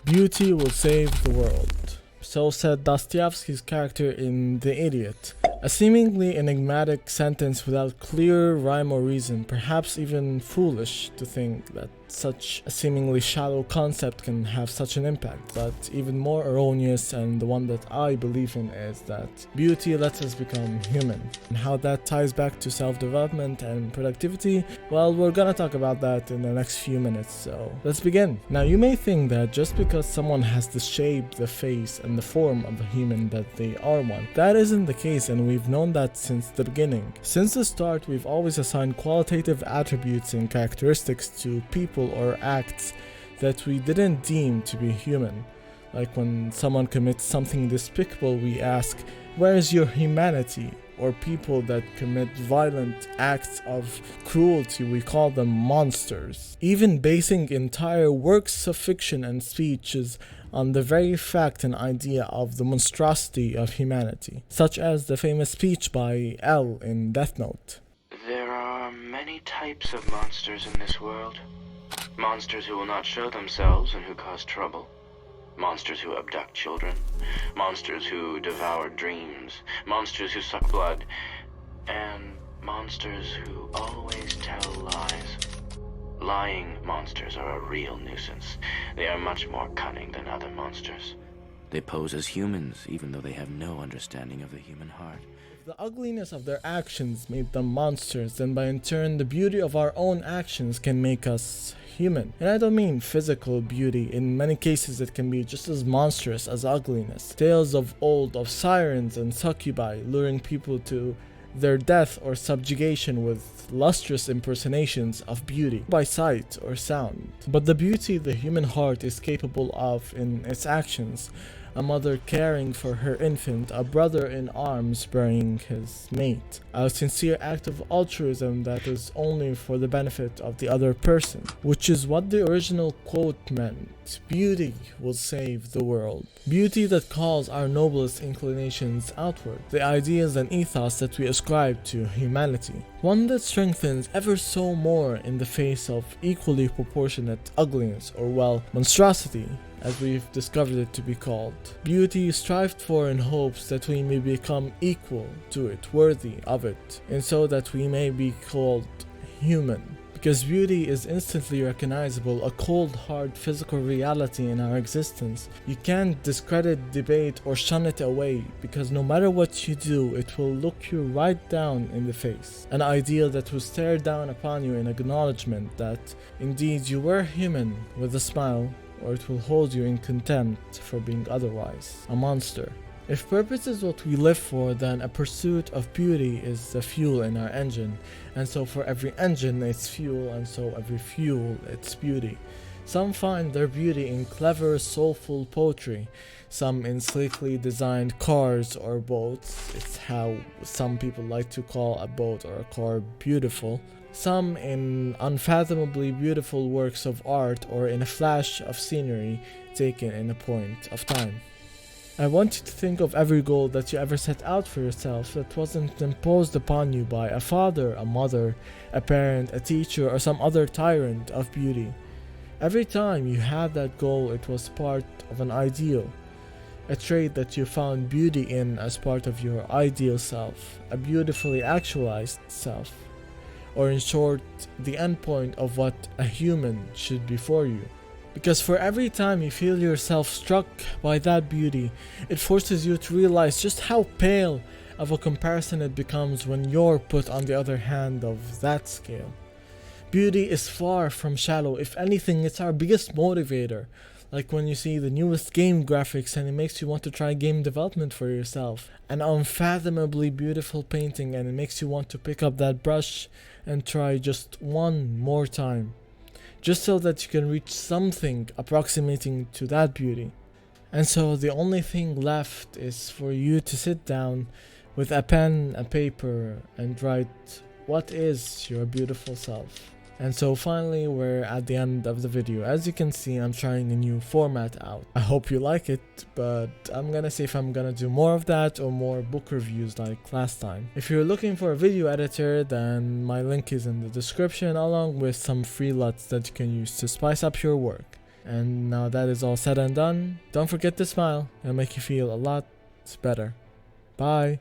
Beauty will save the world. So said Dostoevsky's character in The Idiot. A seemingly enigmatic sentence without clear rhyme or reason, perhaps even foolish to think that such a seemingly shallow concept can have such an impact, but even more erroneous, and the one that I believe in, is that beauty lets us become human. And how that ties back to self-development and productivity, well, we're gonna talk about that in the next few minutes, so let's begin. Now, you may think that just because someone has the shape, the face, and the form of a human that they are one. That isn't the case, and we've known that since the beginning. Since the start, we've always assigned qualitative attributes and characteristics to people or acts that we didn't deem to be human. Like when someone commits something despicable, we ask, where is your humanity? Or people that commit violent acts of cruelty, we call them monsters. Even basing entire works of fiction and speeches on the very fact and idea of the monstrosity of humanity, such as the famous speech by L in Death Note. There are many types of monsters in this world. Monsters who will not show themselves and who cause trouble. Monsters who abduct children. Monsters who devour dreams. Monsters who suck blood. And monsters who always tell lies. Lying monsters are a real nuisance. They are much more cunning than other monsters. They pose as humans, even though they have no understanding of the human heart. If the ugliness of their actions made them monsters, then by in turn the beauty of our own actions can make us human. And I don't mean physical beauty. In many cases it can be just as monstrous as ugliness. Tales of old of sirens and succubi luring people to their death or subjugation with lustrous impersonations of beauty by sight or sound. But the beauty the human heart is capable of in its actions, a mother caring for her infant, a brother in arms burying his mate, a sincere act of altruism that is only for the benefit of the other person, which is what the original quote meant. Beauty will save the world. Beauty that calls our noblest inclinations outward, the ideas and ethos that we ascribe to humanity, one that strengthens ever so more in the face of equally proportionate ugliness, or well, monstrosity, as we've discovered it to be called. Beauty strived for in hopes that we may become equal to it, worthy of it, and so that we may be called human. Because beauty is instantly recognizable, a cold, hard physical reality in our existence. You can't discredit, debate, or shun it away, because no matter what you do, it will look you right down in the face. An ideal that will stare down upon you in acknowledgement that indeed you were human with a smile, or it will hold you in contempt for being otherwise, a monster. If purpose is what we live for, then a pursuit of beauty is the fuel in our engine, and so for every engine it's fuel, and so every fuel it's beauty. Some find their beauty in clever, soulful poetry, some in sleekly designed cars or boats. It's how some people like to call a boat or a car beautiful. Some in unfathomably beautiful works of art, or in a flash of scenery taken in a point of time. I want you to think of every goal that you ever set out for yourself that wasn't imposed upon you by a father, a mother, a parent, a teacher, or some other tyrant of beauty. Every time you had that goal, it was part of an ideal, a trait that you found beauty in as part of your ideal self, a beautifully actualized self, or in short, the endpoint of what a human should be for you. Because for every time you feel yourself struck by that beauty, it forces you to realize just how pale of a comparison it becomes when you're put on the other hand of that scale. Beauty is far from shallow. If anything, it's our biggest motivator. Like when you see the newest game graphics and it makes you want to try game development for yourself. An unfathomably beautiful painting and it makes you want to pick up that brush and try just one more time, just so that you can reach something approximating to that beauty. And so the only thing left is for you to sit down with a pen and paper and write what is your beautiful self. And so finally we're at the end of the video. As you can see, I'm trying a new format out. I hope you like it, but I'm gonna see if I'm gonna do more of that or more book reviews like last time. If you're looking for a video editor, then my link is in the description, along with some free LUTs that you can use to spice up your work. And now that is all said and done, don't forget to smile. It'll make you feel a lot better. Bye.